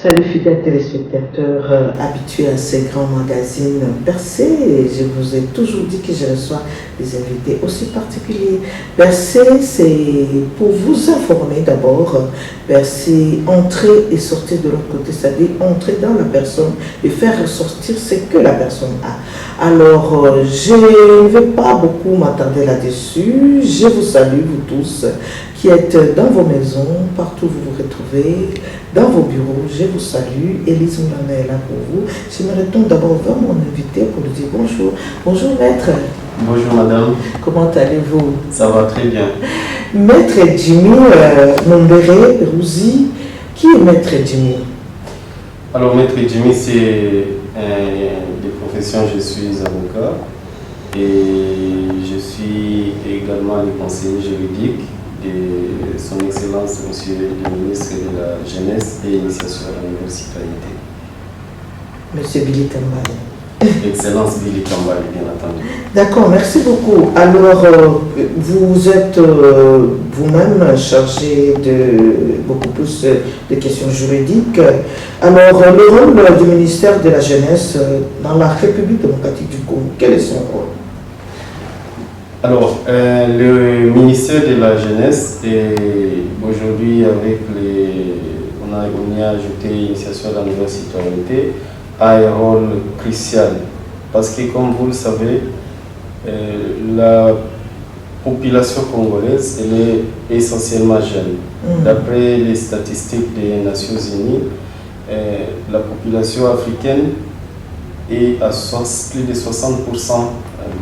Salut fidèles téléspectateurs habitués à ces grands magazines Bercé. Je vous ai toujours dit que je reçois des invités aussi particuliers. Bercé, c'est pour vous informer d'abord. Bercé, entrer et sortir de l'autre côté, c'est-à-dire entrer dans la personne et faire ressortir ce que la personne a. Alors, je ne vais pas beaucoup m'attarder là-dessus. Je vous salue, vous tous qui êtes dans vos maisons, partout où vous vous retrouvez, dans vos bureaux. Je vous salue. Élise Moulana est là pour vous. Je me retourne d'abord vers mon invité pour lui dire bonjour. Bonjour maître. Bonjour madame. Comment allez-vous? Ça va très bien. Maître Jimmy Nombéré Rouzi. Qui est maître Jimmy? Alors maître Jimmy, c'est de profession, je suis avocat et je suis également le conseiller juridique de son Excellence Monsieur le ministre de la Jeunesse et Initiation à la Citoyenneté. Monsieur Billy Kambale. Excellence Billy Kambale, bien entendu. D'accord, merci beaucoup. Alors, vous êtes vous-même chargé de beaucoup plus de questions juridiques. Alors, le rôle du ministère de la Jeunesse dans la République démocratique du Congo, quel est son rôle? Alors, le ministère de la Jeunesse, aujourd'hui, avec on y a ajouté l'initiation à la nouvelle citoyenneté, a un rôle crucial. Parce que, comme vous le savez, la population congolaise, elle est essentiellement jeune. D'après les statistiques des Nations Unies, la population africaine est à plus de 60%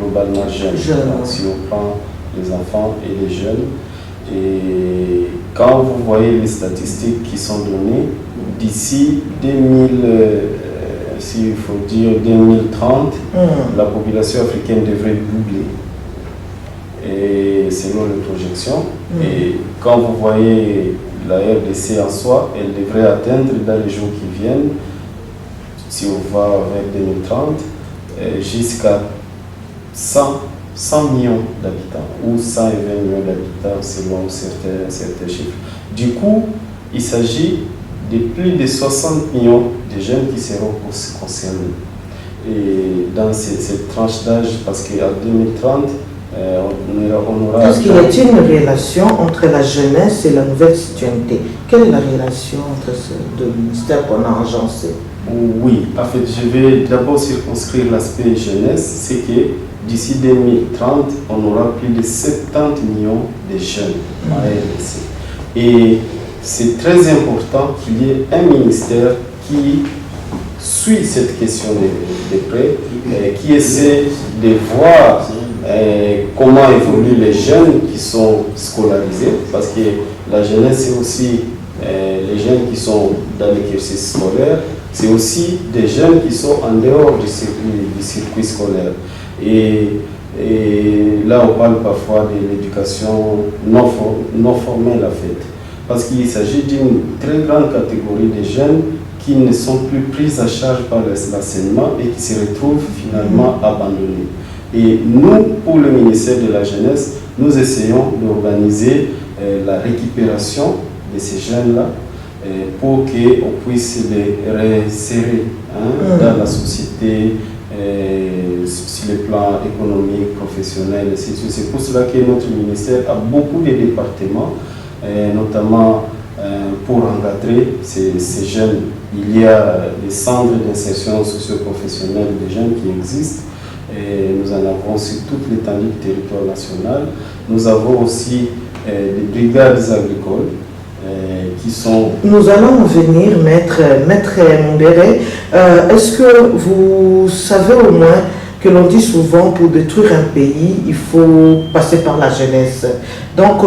globalement jeune. Donc, si on prend les enfants et les jeunes, et quand vous voyez les statistiques qui sont données, d'ici 2030, la population africaine devrait doubler. Et selon les projections, et quand vous voyez la RDC en soi, elle devrait atteindre dans les jours qui viennent, si on va avec 2030, jusqu'à 100 millions d'habitants ou 120 millions d'habitants selon certains chiffres. Du coup, il s'agit de plus de 60 millions de jeunes qui seront concernés. Et dans cette tranche d'âge, parce qu'en 2030, on aura... Est-ce qu'il y a une relation entre la jeunesse et la nouvelle citoyenneté? Quelle est la relation entre ces deux ministères qu'on a agencés? Oui, en fait, je vais d'abord circonscrire l'aspect jeunesse, c'est que d'ici 2030, on aura plus de 70 millions de jeunes à RDC. Et c'est très important qu'il y ait un ministère qui suit cette question de près, qui essaie de voir comment évoluent les jeunes qui sont scolarisés, parce que la jeunesse, c'est aussi les jeunes qui sont dans le cursus scolaire, c'est aussi des jeunes qui sont en dehors du circuit scolaire. Et là, on parle parfois de l'éducation non formelle, en fait. Parce qu'il s'agit d'une très grande catégorie de jeunes qui ne sont plus pris en charge par l'enseignement et qui se retrouvent finalement abandonnés. Et nous, pour le ministère de la Jeunesse, nous essayons d'organiser la récupération de ces jeunes-là pour qu'on puisse les réinsérer dans la société, sur le plan économique, professionnel. C'est pour cela que notre ministère a beaucoup de départements, notamment pour encadrer ces jeunes. Il y a des centres d'insertion socio-professionnelle des jeunes qui existent. Et nous en avons sur toute l'étendue du territoire national. Nous avons aussi des brigades agricoles qui sont... Nous allons venir, maître Mondéré. Est-ce que vous savez au moins que l'on dit souvent pour détruire un pays, il faut passer par la jeunesse. Donc,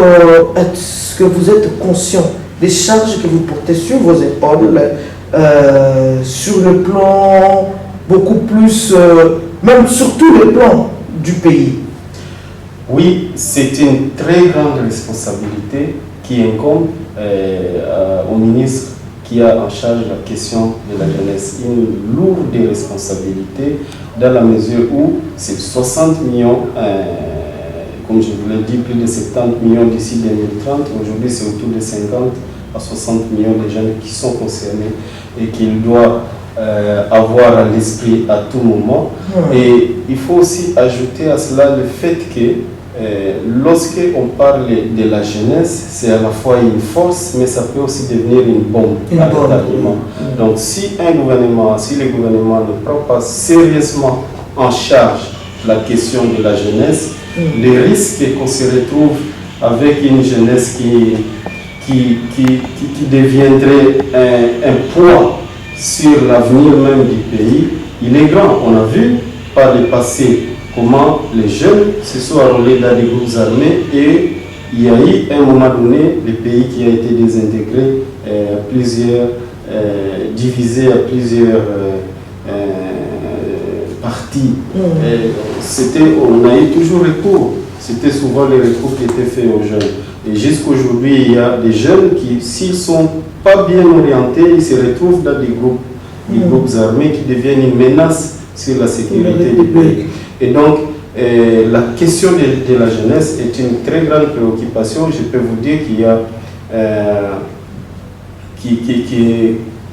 est-ce que vous êtes conscient des charges que vous portez sur vos épaules, sur le plan beaucoup plus, même sur tous les plans du pays? Oui, c'est une très grande responsabilité qui incombe au ministre qui a en charge la question de la jeunesse. Une lourde responsabilité dans la mesure où c'est 60 millions, comme je vous l'ai dit, plus de 70 millions d'ici 2030. Aujourd'hui, c'est autour de 50 à 60 millions de jeunes qui sont concernés et qu'il doit avoir à l'esprit à tout moment. Et il faut aussi ajouter à cela le fait que lorsque on parle de la jeunesse, c'est à la fois une force, mais ça peut aussi devenir une bombe à retardement. Donc si le gouvernement ne prend pas sérieusement en charge la question de la jeunesse, le risque est qu'on se retrouve avec une jeunesse qui deviendrait un poids sur l'avenir même du pays, il est grand. On a vu par le passé comment les jeunes se sont enrôlés dans des groupes armés et il y a eu à un moment donné le pays qui a été désintégré, divisé à plusieurs parties. On a eu toujours recours. C'était souvent les recours qui étaient faits aux jeunes. Et jusqu'aujourd'hui, il y a des jeunes qui, s'ils ne sont pas bien orientés, ils se retrouvent dans des groupes armés qui deviennent une menace sur la sécurité du pays. Et donc, la question de la jeunesse est une très grande préoccupation. Je peux vous dire qu'il y a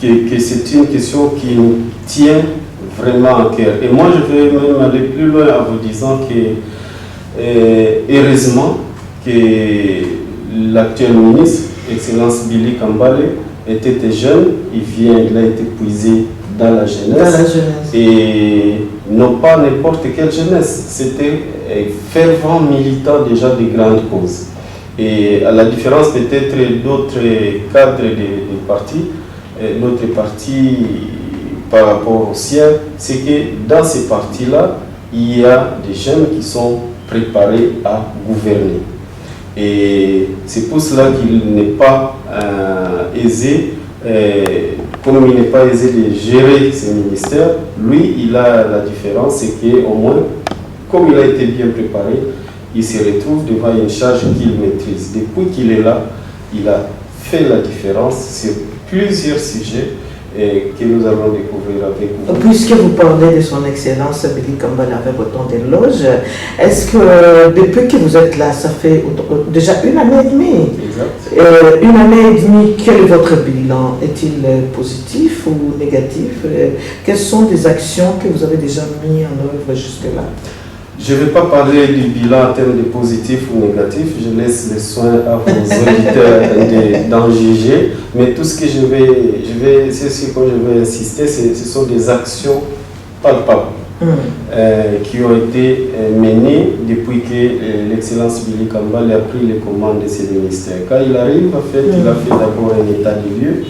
que c'est une question qui nous tient vraiment à cœur. Et moi, je vais même aller plus loin en vous disant que, heureusement, que l'actuel ministre, Excellence Billy Kambale, était jeune, il a été puisé dans la jeunesse. Et non pas n'importe quelle jeunesse, c'était fervent militant déjà de grandes causes. Et à la différence peut-être d'autres cadres des partis, notre parti par rapport au sien, c'est que dans ces partis-là, il y a des jeunes qui sont préparés à gouverner. Et c'est pour cela qu'il n'est pas aisé, comme il n'est pas aisé de gérer ce ministère, lui, il a la différence, c'est qu'au moins, comme il a été bien préparé, il se retrouve devant une charge qu'il maîtrise. Depuis qu'il est là, il a fait la différence sur plusieurs sujets que nous allons découvrir avec vous. Puisque vous parlez de son excellence Billy Kambale avec autant d'éloges, est-ce que depuis que vous êtes là, ça fait déjà 1 année et demie? Exact. 1 année et demie, quel est votre bilan? Est-il positif ou négatif? Quelles sont des actions que vous avez déjà mises en œuvre jusque-là? Je ne vais pas parler du bilan en termes de positif ou négatif, je laisse le soin à vos auditeurs d'en juger, mais tout ce que c'est ce que je vais insister, ce sont des actions palpables qui ont été menées depuis que l'excellence Billy Kambale a pris les commandes de ce ministère. Quand il arrive, en fait, il a fait d'abord un état des lieux,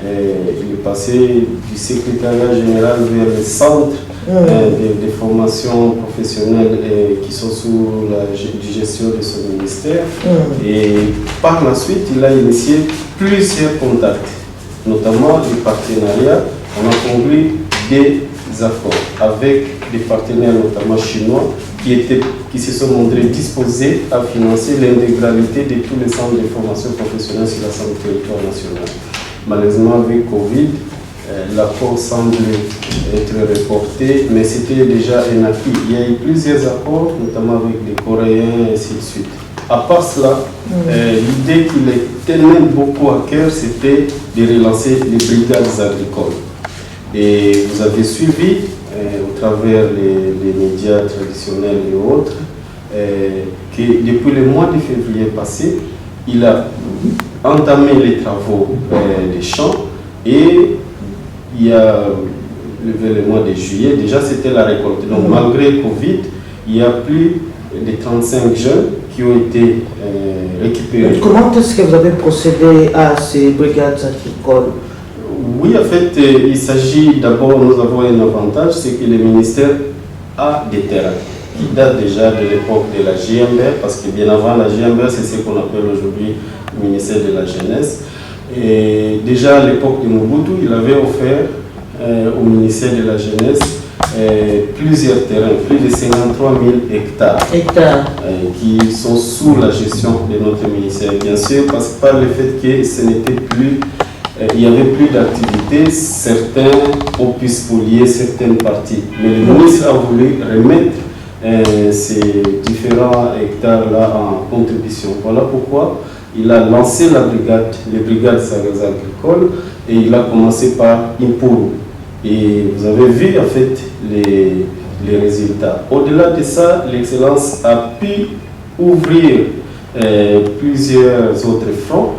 il est passé du secrétariat général vers le centre des formations professionnelles qui sont sous la gestion de son ministère. Et par la suite, il a initié plusieurs contacts, notamment des partenariats. On a conclu des accords avec des partenaires, notamment chinois, qui se sont montrés disposés à financer l'intégralité de tous les centres de formation professionnelle sur l'ensemble du territoire national. Malheureusement, avec Covid, l'accord semble être reporté, mais c'était déjà un acquis. Il y a eu plusieurs accords, notamment avec les Coréens et ainsi de suite. À part cela, l'idée qui les tenait beaucoup à cœur, c'était de relancer les brigades agricoles. Et vous avez suivi, au travers les médias traditionnels et autres, que depuis le mois de février passé, il a entamé les travaux des champs et il y a le mois de juillet, déjà c'était la récolte. Donc malgré Covid, il y a plus de 35 jeunes qui ont été récupérés. Comment est-ce que vous avez procédé à ces brigades agricoles? Oui, en fait, il s'agit d'abord, nous avons un avantage, c'est que le ministère a des terrains qui datent déjà de l'époque de la JMBR, parce que bien avant la JMBR, c'est ce qu'on appelle aujourd'hui le ministère de la Jeunesse. Et déjà à l'époque de Mobutu, il avait offert au ministère de la Jeunesse plusieurs terrains, plus de 53 000 hectares qui sont sous la gestion de notre ministère. Bien sûr, parce que par le fait que ce n'était plus, il n'y avait plus d'activité, certains ont pu spolier certaines parties. Mais le ministre a voulu remettre ces différents hectares-là en contribution. Voilà pourquoi il a lancé les brigades agricoles et il a commencé par Impuru. Et vous avez vu en fait les résultats. Au-delà de ça, l'excellence a pu ouvrir plusieurs autres fronts,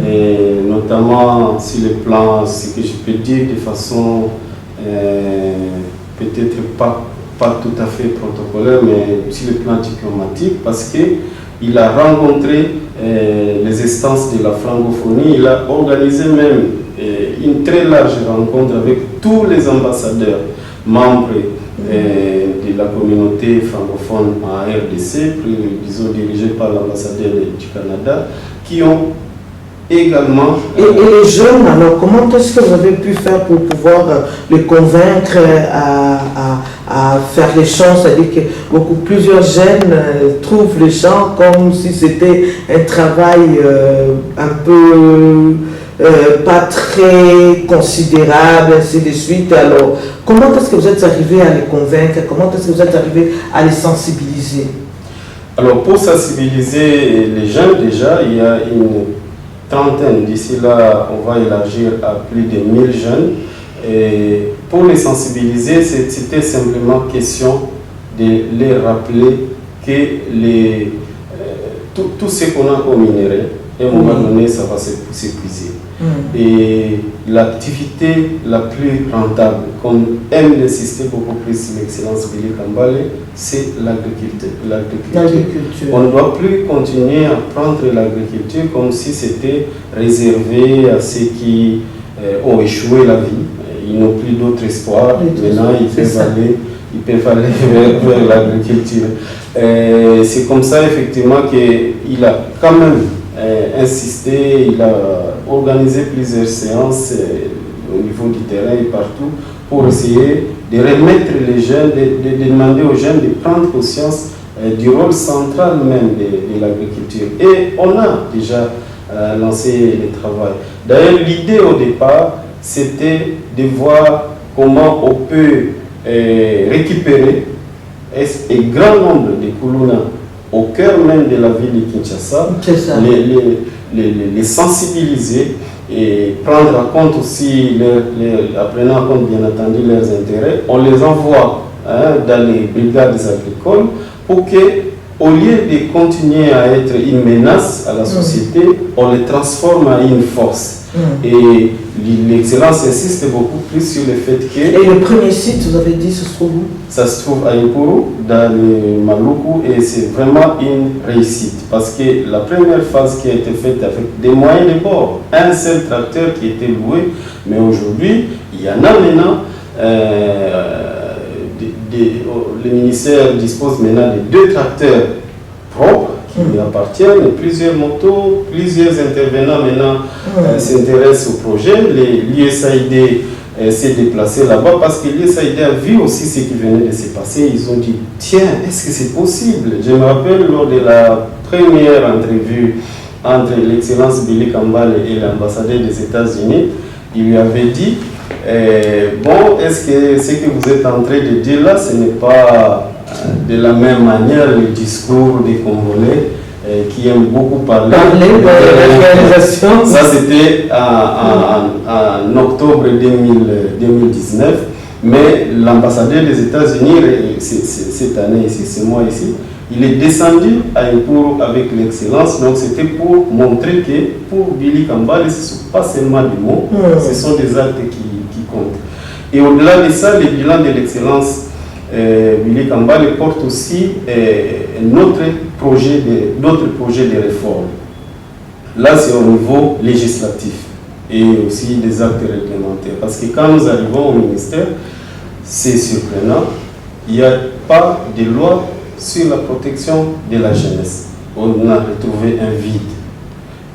et notamment sur le plan, ce que je peux dire de façon peut-être pas tout à fait protocolaire, mais sur le plan diplomatique, parce qu'il a rencontré les instances de la francophonie, il a organisé même une très large rencontre avec tous les ambassadeurs membres de la communauté francophone en RDC, disons dirigés par l'ambassadeur du Canada, qui ont également... Et les jeunes, alors, comment est-ce que vous avez pu faire pour pouvoir les convaincre à faire les chants? C'est-à-dire que plusieurs jeunes trouvent les chants comme si c'était un travail un peu pas très considérable, ainsi de suite. Alors, comment est-ce que vous êtes arrivé à les convaincre? Comment est-ce que vous êtes arrivé à les sensibiliser? Alors, pour sensibiliser les jeunes, déjà, il y a une trentaine. D'ici là, on va élargir à plus de 1000 jeunes. Et pour les sensibiliser, c'était simplement question de les rappeler que tout ce qu'on a au minerai, à un moment donné, ça va s'épuiser. Et l'activité la plus rentable, comme aime l'insister beaucoup plus l'excellence Billy Kambale, c'est l'agriculture. On ne doit plus continuer à prendre l'agriculture comme si c'était réservé à ceux qui ont échoué la vie. Ils n'ont plus d'autre espoir. Maintenant, ils peuvent aller vers l'agriculture. C'est comme ça, effectivement, qu'il a quand même insisté, il a organisé plusieurs séances au niveau du terrain et partout pour essayer de remettre les jeunes, de demander aux jeunes de prendre conscience du rôle central même de l'agriculture. Et on a déjà lancé le travail. D'ailleurs, l'idée au départ, c'était de voir comment on peut récupérer un grand nombre de Kuluna au cœur même de la ville de Kinshasa, les sensibiliser et prendre en compte aussi, prenant en compte bien entendu leurs intérêts. On les envoie dans les brigades agricoles pour que, au lieu de continuer à être une menace à la société, on les transforme en une force. Et l'excellence insiste beaucoup plus sur le fait que... Et le premier site, vous avez dit, ça se trouve où? Ça se trouve à Impuru, dans le Maluku, et c'est vraiment une réussite. Parce que la première phase qui a été faite avec des moyens de bord, un seul tracteur qui était loué, mais aujourd'hui, il y en a maintenant... le ministère dispose maintenant de 2 tracteurs propres qui lui appartiennent, plusieurs motos, plusieurs intervenants maintenant s'intéressent au projet. L'USAID s'est déplacé là-bas parce que l'USAID a vu aussi ce qui venait de se passer. Ils ont dit, tiens, est-ce que c'est possible? Je me rappelle lors de la première entrevue entre l'excellence Billy Kambale et l'ambassadeur des États-Unis, il lui avait dit, bon, est-ce que ce que vous êtes en train de dire là, ce n'est pas de la même manière le discours des Congolais qui aiment beaucoup parler de la réalisation? Ça, c'était en octobre 2019, mais l'ambassadeur des États-Unis, cette année ici, ce mois ici, il est descendu à Impuru avec l'excellence. Donc c'était pour montrer que pour Billy Kambale, ce ne sont pas seulement des mots, ce sont des actes qui comptent. Et au-delà de ça, le bilan de l'excellence Billy Kambale porte aussi d'autres projets de réforme. Là, c'est au niveau législatif et aussi des actes réglementaires. Parce que quand nous arrivons au ministère, c'est surprenant, il n'y a pas de loi sur la protection de la jeunesse. On a retrouvé un vide.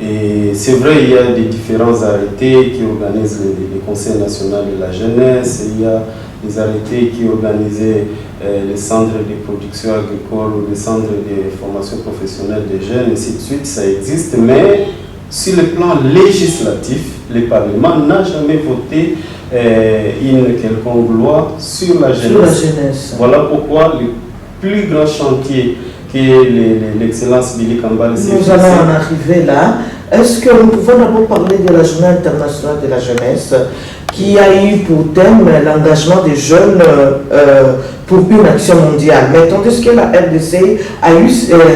Et c'est vrai, il y a des différents arrêtés qui organisent le Conseil national de la jeunesse, il y a des arrêtés qui organisaient les centres de production agricole ou les centres de formation professionnelle des jeunes, et ainsi de suite, ça existe, mais sur le plan législatif, le Parlement n'a jamais voté une quelconque loi sur la jeunesse. Sur la jeunesse. Voilà pourquoi le plus grand chantier que l'excellence Billy Kambale s'est Nous allons en arriver là. Est-ce que nous pouvons d'abord parler de la Journée internationale de la jeunesse qui a eu pour thème l'engagement des jeunes pour une action mondiale. Mais tandis que la RDC a eu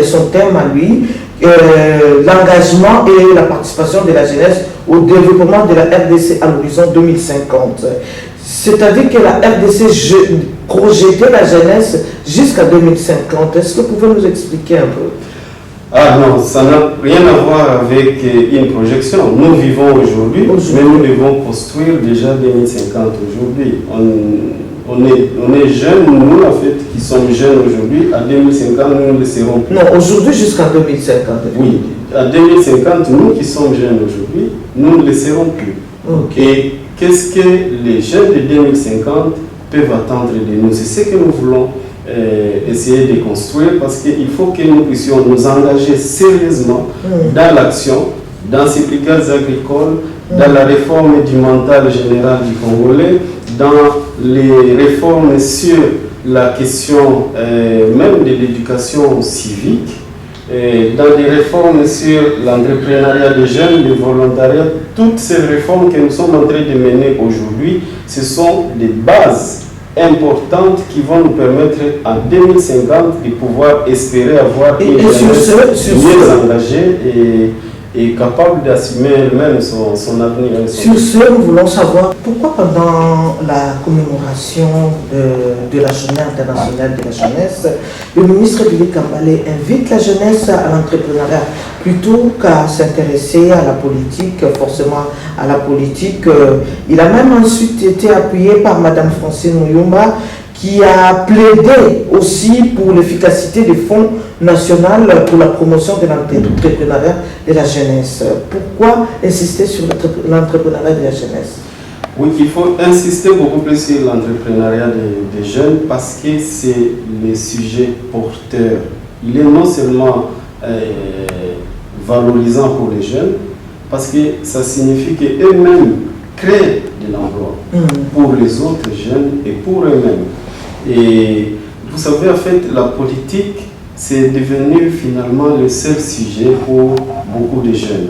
son thème à lui, l'engagement et la participation de la jeunesse au développement de la RDC à l'horizon 2050. C'est-à-dire que la RDC projetait la jeunesse jusqu'à 2050. Est-ce que vous pouvez nous expliquer un peu? Ah non, ça n'a rien à voir avec une projection. Nous vivons aujourd'hui, mais nous devons construire déjà 2050 aujourd'hui. On est jeunes, nous en fait, qui sommes jeunes aujourd'hui, à 2050, nous ne le serons plus. Non, aujourd'hui jusqu'à 2050. Oui, à 2050, nous qui sommes jeunes aujourd'hui, nous ne le serons plus. Okay. Et qu'est-ce que les jeunes de 2050 peuvent attendre de nous? C'est ce que nous voulons essayer de construire, parce qu'il faut que nous puissions nous engager sérieusement dans l'action, dans ces brigades agricoles, dans la réforme du mental général du Congolais, dans les réformes sur la question même de l'éducation civique, dans des réformes sur l'entrepreneuriat des jeunes, le volontariat. Toutes ces réformes que nous sommes en train de mener aujourd'hui, ce sont des bases importantes qui vont nous permettre en 2050 de pouvoir espérer avoir une jeunesse mieux engagée et capable d'assumer elle-même son avenir. Sur ce, nous voulons savoir pourquoi pendant la commémoration de la Journée internationale de la jeunesse, le ministre Billy Kambale invite la jeunesse à l'entrepreneuriat plutôt qu'à s'intéresser à la politique, forcément à la politique. Il a même ensuite été appuyé par Mme Francine Muyumba, qui a plaidé aussi pour l'efficacité des fonds nationaux pour la promotion de l'entrepreneuriat de la jeunesse. Pourquoi insister sur l'entrepreneuriat de la jeunesse? Oui, il faut insister beaucoup plus sur l'entrepreneuriat des jeunes, parce que c'est le sujet porteur. Il est non seulement valorisant pour les jeunes, parce que ça signifie qu'eux-mêmes créent de l'emploi pour les autres jeunes et pour eux-mêmes. Et vous savez, en fait, la politique, c'est devenu finalement le seul sujet pour beaucoup de jeunes.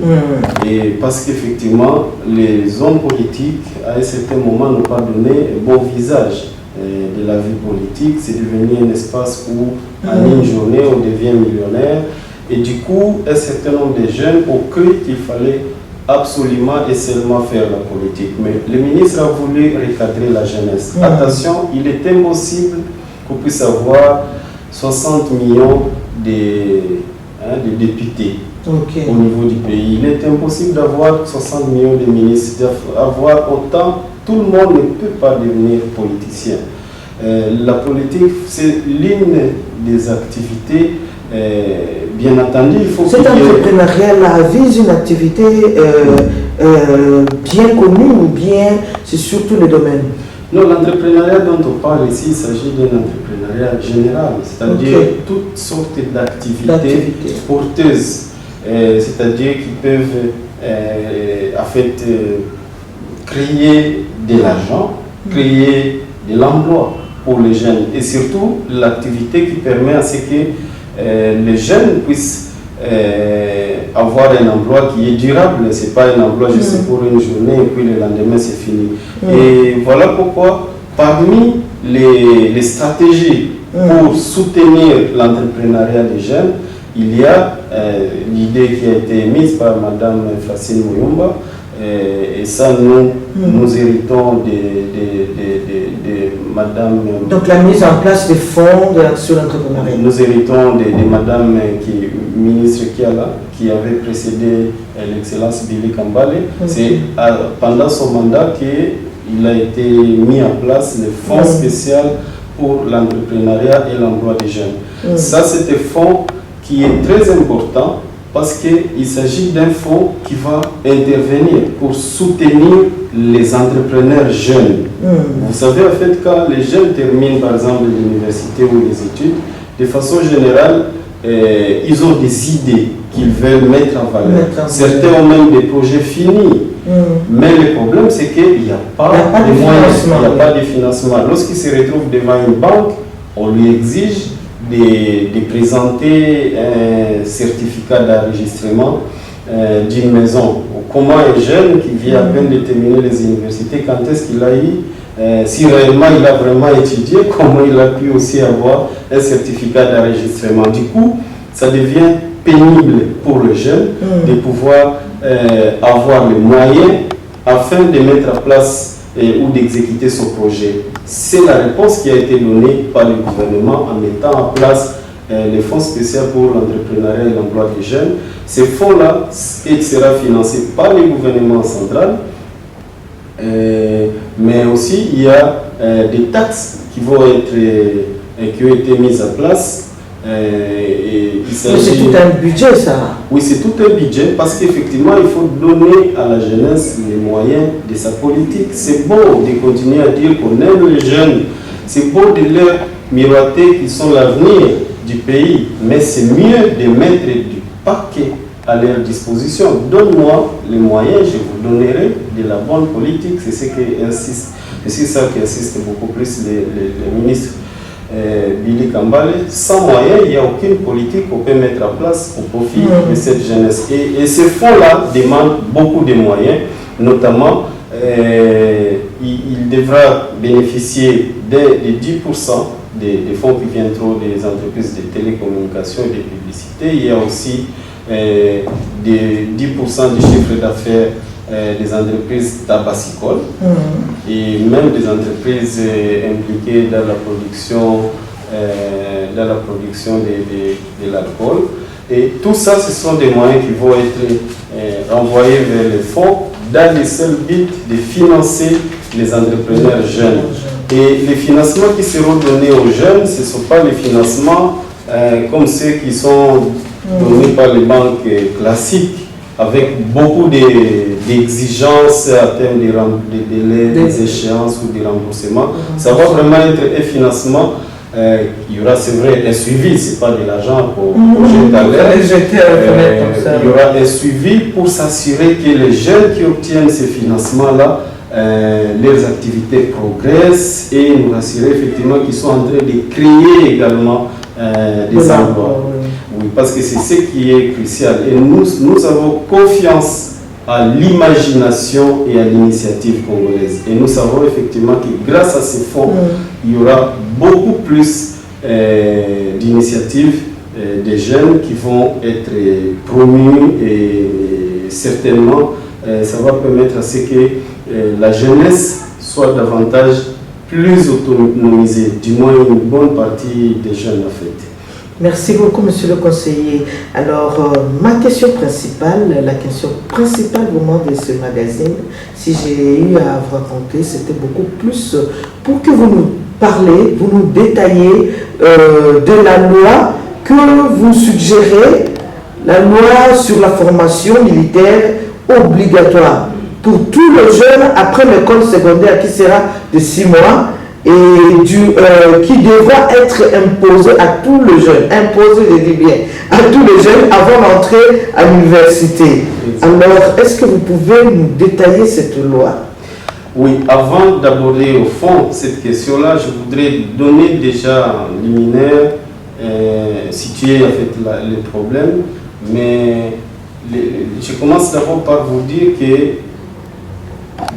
Et parce qu'effectivement, les hommes politiques, à un certain moment, n'ont pas donné un bon visage de la vie politique. C'est devenu un espace où, en une journée, on devient millionnaire. Et du coup, un certain nombre de jeunes ont cru qu'il fallait absolument et seulement faire la politique. Mais le ministre a voulu recadrer la jeunesse. Attention, il est impossible qu'on puisse avoir 60 millions de députés au niveau du pays. Il est impossible d'avoir 60 millions de ministres, d'avoir autant. Tout le monde ne peut pas devenir politicien. La politique, c'est l'une des activités. Bien entendu, il faut cet entrepreneuriat vise une activité bien connue ou bien c'est sur tous les domaines? Non, l'entrepreneuriat dont on parle ici, il s'agit d'un entrepreneuriat général, c'est-à-dire toutes sortes d'activités porteuses, c'est-à-dire qui peuvent en fait créer de l'argent, créer de l'emploi pour les jeunes, et surtout l'activité qui permet à ce que les jeunes puissent avoir un emploi qui est durable. Ce n'est pas un emploi juste pour une journée et puis le lendemain c'est fini. Et voilà pourquoi parmi les stratégies pour soutenir l'entrepreneuriat des jeunes, il y a l'idée qui a été mise par Mme Francine Muyumba. Et ça, nous héritons de Madame... Donc la mise en place des fonds sur l'entrepreneuriat. Nous héritons de Madame ministre qui avait précédé l'excellence Billy Kambale. C'est pendant son mandat qu'il a été mis en place le fonds spécial pour l'entrepreneuriat et l'emploi des jeunes. Ça, c'est un fonds qui est très important, parce qu'il s'agit d'un fonds qui va intervenir pour soutenir les entrepreneurs jeunes. Vous savez, en fait, quand les jeunes terminent, par exemple, l'université ou les études, de façon générale, ils ont des idées qu'ils veulent mettre en valeur. Certains ont même des projets finis. Mais le problème, c'est qu'il n'y a pas de moyens, il n'y a pas de financement. Lorsqu'ils se retrouvent devant une banque, on lui exige de présenter un certificat d'enregistrement d'une maison. Comment un jeune qui vient à peine de terminer les universités, quand est-ce qu'il a eu, si réellement il a vraiment étudié, comment il a pu aussi avoir un certificat d'enregistrement. Du coup, ça devient pénible pour le jeune de pouvoir avoir les moyens afin de mettre en place ou d'exécuter son projet. C'est la réponse qui a été donnée par le gouvernement en mettant en place les fonds spéciaux pour l'entrepreneuriat et l'emploi des jeunes. Ces fonds-là sera financé par le gouvernement central, mais aussi il y a des taxes qui vont être qui ont été mises en place. C'est tout un budget, ça. Oui, c'est tout un budget parce qu'effectivement, il faut donner à la jeunesse les moyens de sa politique. C'est beau de continuer à dire qu'on aime les jeunes. C'est beau de leur miroiter qu'ils sont l'avenir du pays. Mais c'est mieux de mettre du paquet à leur disposition. Donne-moi les moyens, je vous donnerai de la bonne politique. C'est ce qui insiste. C'est ça qui insiste beaucoup plus les ministres. Billy Kambale, sans moyens, il n'y a aucune politique qu'on peut mettre en place au profit de cette jeunesse. Et ces fonds-là demandent beaucoup de moyens, notamment il devra bénéficier de 10% des fonds qui viendront des entreprises de télécommunications et de publicité. Il y a aussi des 10% du chiffre d'affaires des entreprises tabacicoles et même des entreprises impliquées dans la production de l'alcool. Et tout ça, ce sont des moyens qui vont être renvoyés vers les fonds dans le seul but de financer les entrepreneurs jeunes. Et les financements qui seront donnés aux jeunes, ce ne sont pas les financements comme ceux qui sont donnés par les banques classiques, avec beaucoup d'exigences à terme des délais, des échéances ou des remboursements. Ça va vraiment être un financement. Il y aura, c'est vrai, un suivi, ce n'est pas de l'argent pour jeter à l'air. Il y aura un suivi pour s'assurer que les jeunes qui obtiennent ces financements-là, leurs activités progressent et nous rassurer effectivement qu'ils sont en train de créer également des emplois. Oui, parce que c'est ce qui est crucial. Et nous avons confiance à l'imagination et à l'initiative congolaise. Et nous savons effectivement que grâce à ces fonds, il y aura beaucoup plus d'initiatives des jeunes qui vont être promues et certainement ça va permettre à ce que la jeunesse soit davantage plus autonomisée, du moins une bonne partie des jeunes en fait. Merci beaucoup, monsieur le conseiller. Alors, ma question principale, la question principale vraiment de ce magazine, si j'ai eu à vous raconter, c'était beaucoup plus pour que vous nous parlez, vous nous détaillez de la loi que vous suggérez, la loi sur la formation militaire obligatoire pour tous les jeunes après l'école secondaire qui sera de 6 mois. Et qui devra être imposé à tous les jeunes, imposé, je dis bien, à tous les jeunes avant d'entrer à l'université. Alors, est-ce que vous pouvez nous détailler cette loi? Oui, avant d'aborder au fond cette question-là, je voudrais donner déjà en liminaire, situer en fait le problème, mais je commence d'abord par vous dire que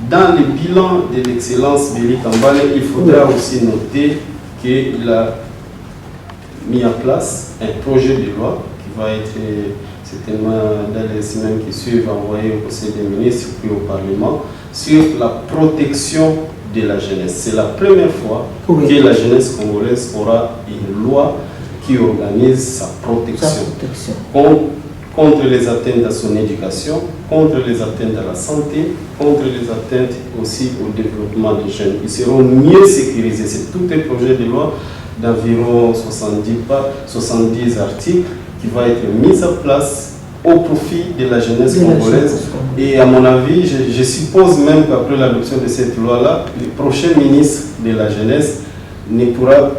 dans le bilan de l'excellence Billy Kambale, il faudra aussi noter qu'il a mis en place un projet de loi qui va être certainement dans les semaines qui suivent envoyé au Conseil des ministres puis au Parlement sur la protection de la jeunesse. C'est la première fois que la jeunesse congolaise aura une loi qui organise sa protection. Contre les atteintes à son éducation, contre les atteintes à la santé, contre les atteintes aussi au développement des jeunes. Ils seront mieux sécurisés. C'est tout un projet de loi d'environ 70 articles qui va être mis en place au profit de la jeunesse congolaise. Et à mon avis, je suppose même qu'après l'adoption de cette loi-là, le prochain ministre de la jeunesse ne pourra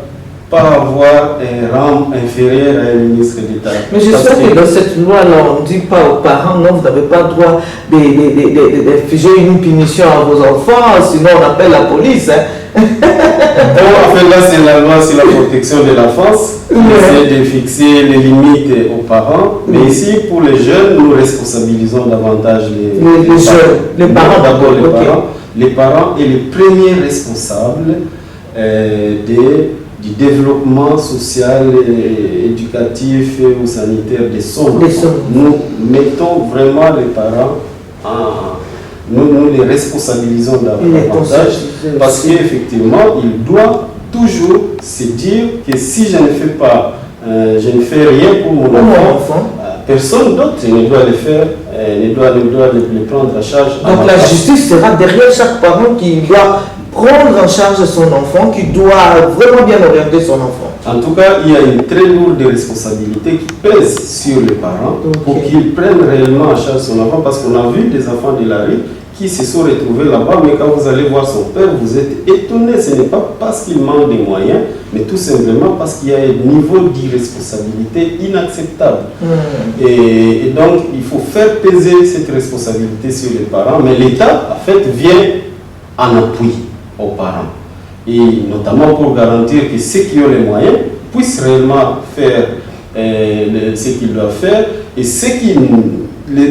pas avoir un rang inférieur à un ministre d'État. Mais j'espère que dans cette loi-là, on ne dit pas aux parents, non, vous n'avez pas le droit d'infliger une punition à vos enfants, sinon on appelle la police. Hein. en fait, là, c'est la loi sur la protection de l'enfance qui essaie de fixer les limites aux parents. Mais ici, pour les jeunes, nous responsabilisons davantage les parents. D'abord les parents et les premiers responsables du développement social, éducatif ou sanitaire des enfants. Nous mettons vraiment les parents nous les responsabilisons davantage parce qu'effectivement, ils doivent toujours se dire que si je ne fais pas, je ne fais rien pour mon enfant, personne d'autre ne doit le faire, ne doit le prendre en charge. Donc la justice sera derrière chaque parent qui doit prendre en charge son enfant, qui doit vraiment bien orienter son enfant. En tout cas, il y a une très lourde responsabilité qui pèse sur les parents pour qu'ils prennent réellement en charge son enfant, parce qu'on a vu des enfants de la rue qui se sont retrouvés là-bas, mais quand vous allez voir son père, vous êtes étonné. Ce n'est pas parce qu'il manque des moyens, mais tout simplement parce qu'il y a un niveau d'irresponsabilité inacceptable. Et donc, il faut faire peser cette responsabilité sur les parents, mais l'État, en fait, vient en appui aux parents. Et notamment pour garantir que ceux qui ont les moyens puissent réellement faire ce qu'ils doivent faire, et ceux qui,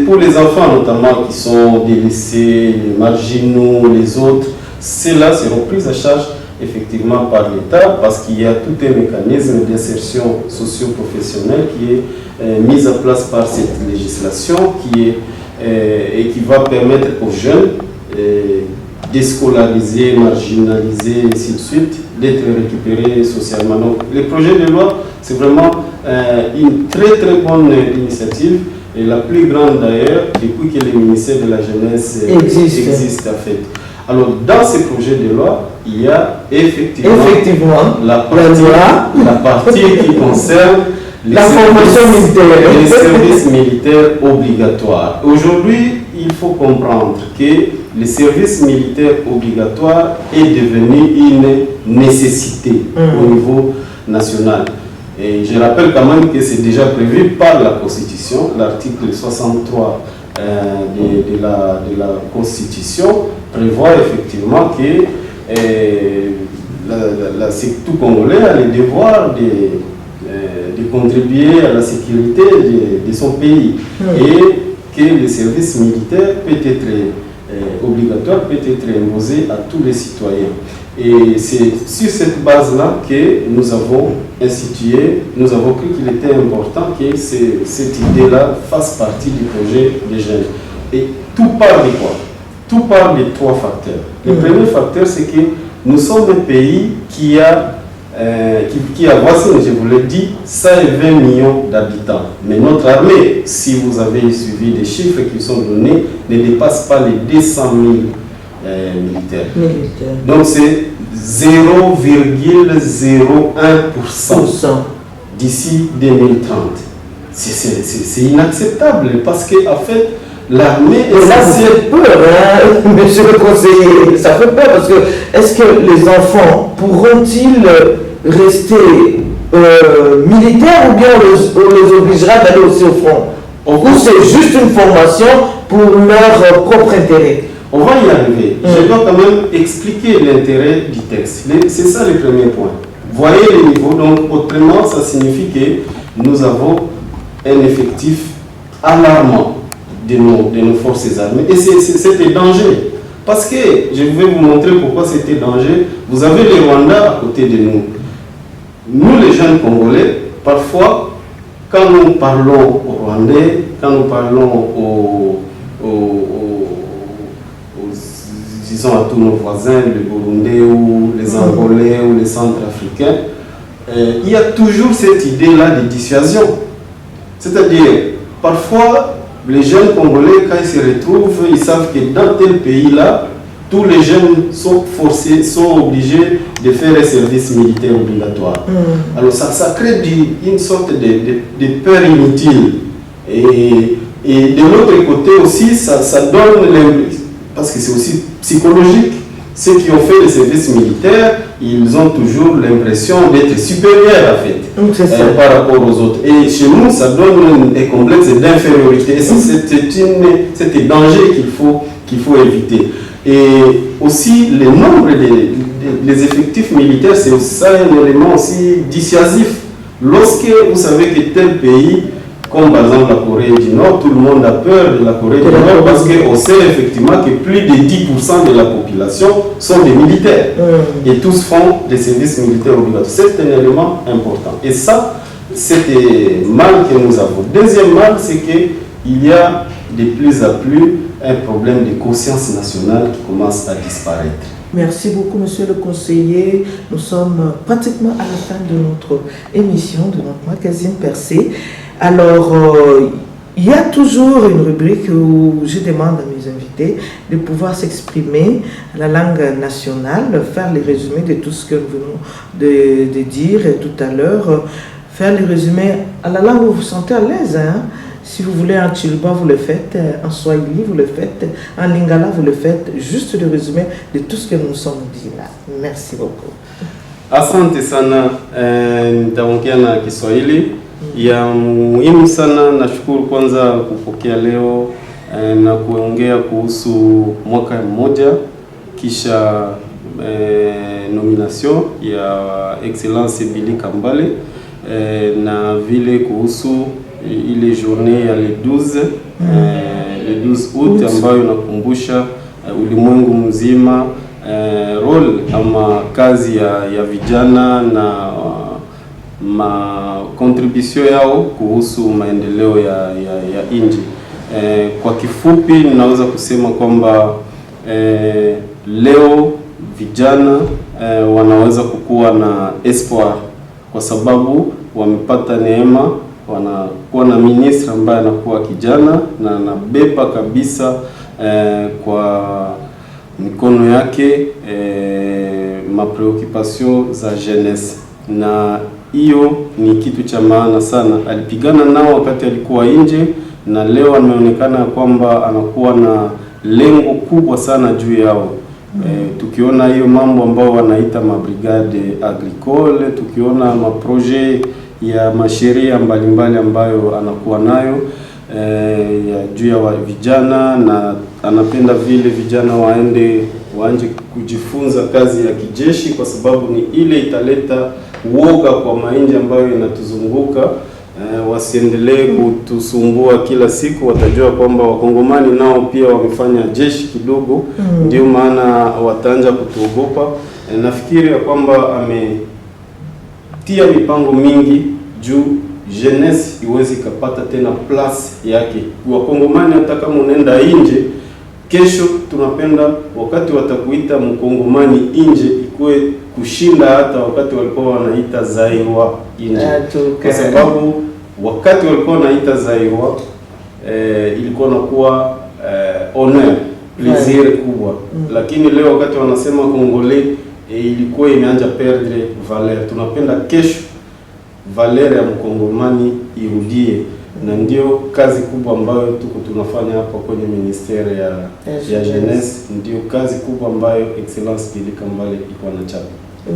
pour les enfants notamment qui sont délaissés, les marginaux, les autres, ceux-là seront pris en charge effectivement par l'État, parce qu'il y a tout un mécanisme d'insertion socio-professionnelle qui est mis en place par cette législation et qui va permettre aux jeunes déscolariser, marginaliser, et ainsi de suite, d'être récupérés socialement. Donc, le projet de loi, c'est vraiment une très très bonne initiative, et la plus grande d'ailleurs, depuis que le ministère de la Jeunesse existe en fait. Alors, dans ce projet de loi, il y a effectivement la partie qui concerne les services militaires obligatoires. Aujourd'hui, il faut comprendre que le service militaire obligatoire est devenu une nécessité au niveau national. Et je rappelle quand même que c'est déjà prévu par la Constitution, l'article 63 de la Constitution prévoit effectivement que c'est tout Congolais a le devoir de contribuer à la sécurité de son pays, et que le service militaire peut être obligatoire, peut être imposé à tous les citoyens. Et c'est sur cette base-là que nous avons institué, nous avons cru qu'il était important que cette idée-là fasse partie du projet des jeunes. Et tout part de quoi? Tout part de trois facteurs. Le premier facteur, c'est que nous sommes un pays qui a voici, je vous l'ai dit, 120 millions d'habitants. Mais notre armée, si vous avez suivi les chiffres qui sont donnés, ne dépasse pas les 200 000 militaires. Donc c'est 0,01% d'ici 2030. C'est inacceptable, parce qu'en fait, l'armée est... Là, ça fait peur, hein, monsieur le conseiller. Ça fait peur, parce que est-ce que les enfants pourront-ils rester militaires, ou bien on les obligera d'aller aussi au front? Ou c'est juste une formation pour leur propre intérêt? On va y arriver. Je dois quand même expliquer l'intérêt du texte. C'est ça le premier point. Voyez les niveaux. Donc, autrement, ça signifie que nous avons un effectif alarmant de nos forces armées. Et c'était danger. Parce que, je vais vous montrer pourquoi c'était danger. Vous avez les Rwandais à côté de nous. Nous, les jeunes Congolais, parfois, quand nous parlons aux Rwandais, quand nous parlons disons à tous nos voisins, les Burundais ou les Angolais ou les Centrafricains, il y a toujours cette idée-là de dissuasion. C'est-à-dire, parfois, les jeunes Congolais, quand ils se retrouvent, ils savent que dans tel pays-là, tous les jeunes sont forcés, sont obligés de faire un service militaire obligatoire. Alors ça crée une sorte de peur inutile. Et de l'autre côté aussi, ça donne, parce que c'est aussi psychologique, ceux qui ont fait le service militaire, ils ont toujours l'impression d'être supérieurs en fait, par rapport aux autres. Et chez nous, ça donne un complexe d'infériorité. Et c'est un danger qu'il faut éviter. Et aussi, le nombre les effectifs militaires, c'est ça un élément aussi dissuasif. Lorsque vous savez que tel pays, comme par exemple la Corée du Nord, tout le monde a peur de la Corée du Nord parce qu'on sait effectivement que plus de 10% de la population sont des militaires et tous font des services militaires obligatoires. C'est un élément important. Et ça, c'est un mal que nous avons. Deuxième mal, c'est qu'il y a de plus en plus un problème de conscience nationale qui commence à disparaître. Merci beaucoup, monsieur le conseiller. Nous sommes pratiquement à la fin de notre émission, de notre magazine Percé. Alors, il y a toujours une rubrique où je demande à mes invités de pouvoir s'exprimer à la langue nationale, faire les résumés de tout ce que nous venons de dire tout à l'heure, faire les résumés à la langue où vous vous sentez à l'aise. Hein? Si vous voulez en Chiluba, vous le faites, en Swahili, vous le faites, en Lingala, vous le faites, juste le résumé de tout ce que nous sommes dit là. Merci beaucoup. Asante sana, nitaongea na Kiswahili. Ya muhimu sana, nashukuru kwanza kupokea leo na kuongea kuhusu mwaka mmoja kisha nomination ya Excellence Billy Kambale na vile kuhusu ile journée ya le 12 août ambayo nakumbusha ulimwengu mzima role ama kazi ya vijana na contribution yao kuhusu maendeleo ya nchi. Kwa kifupi ninaweza kusema kwamba leo vijana wanaweza kukuwa na espoir kwa sababu wamepata neema, wanakuwa na ministre ambaye anakuwa kijana na anabeba kabisa kwa mikono yake mapreoccupation za jeunesse, na hiyo ni kitu cha maana sana. Alipigana nao wakati alikuwa nje na leo ameonekana kwamba anakuwa na lengo kubwa sana juu yao. Tukiona hiyo mambo ambao wanaita mabrigade agricole, tukiona maprojet ya masheria mbalimbali ambayo anakuwa nayo ya juu ya vijana, na anapenda vile vijana waanje kujifunza kazi ya kijeshi kwa sababu ni ile italeta uoga kwa mainji ambayo inatuzunguka. Wasiendelee kutusumbua kila siku, watajua kwamba wakongomani nao pia wamefanya jeshi kidogo, ndio maana wataanza kutuogopa. Nafikiri ya kwamba ametia mipango mingi juu jeunesse iwezi kapata tena place yake. Wakongomani hata kama unaenda nje kesho, tunapenda wakati watakuita mkongomani nje ikuwe kushinda hata wakati walikuwa wanaita Zairwa nje. Kwa sababu wakati walikuwa wanaita Zairwa ilikuwa nakuwa honor, plaisir kubwa. Lakini leo wakati wanasema Congolais ilikuwa imeanza perdre valeur. Tunapenda kesho valeur ya mkongomani irudie, na ndio kazi kubwa ambayo tunafanya hapa kwenye ministeri ya jeunesse. Ndio kazi kubwa ambayo Excellence Billy Kambale iko anachapa.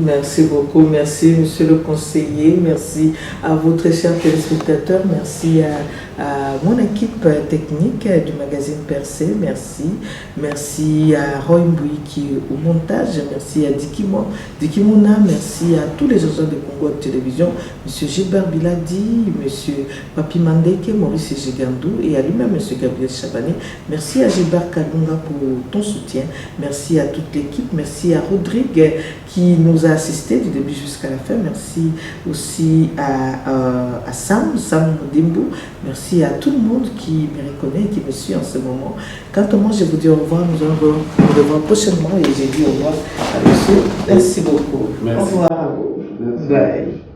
Merci beaucoup, merci monsieur le conseiller, merci à votre chers téléspectateurs, merci à mon équipe technique du magazine Percé, merci à Roy Mboui qui est au montage, merci à Dikimouna, merci à tous les agents de Congo de télévision, monsieur Gilbert Biladi, monsieur Papi Mandeke, Maurice Gigandou et à lui-même monsieur Gabriel Chabané. Merci à Gilbert Kalunga pour ton soutien, merci à toute l'équipe, merci à Rodrigue qui nous a assisté du début jusqu'à la fin. Merci aussi à Sam Dimbo. Merci à tout le monde qui me reconnaît et qui me suit en ce moment. Quant à moi, je vous dis au revoir. Nous allons nous revoir prochainement et j'ai dit au revoir à monsieur. Merci beaucoup. Merci. Au revoir. Merci. Bye.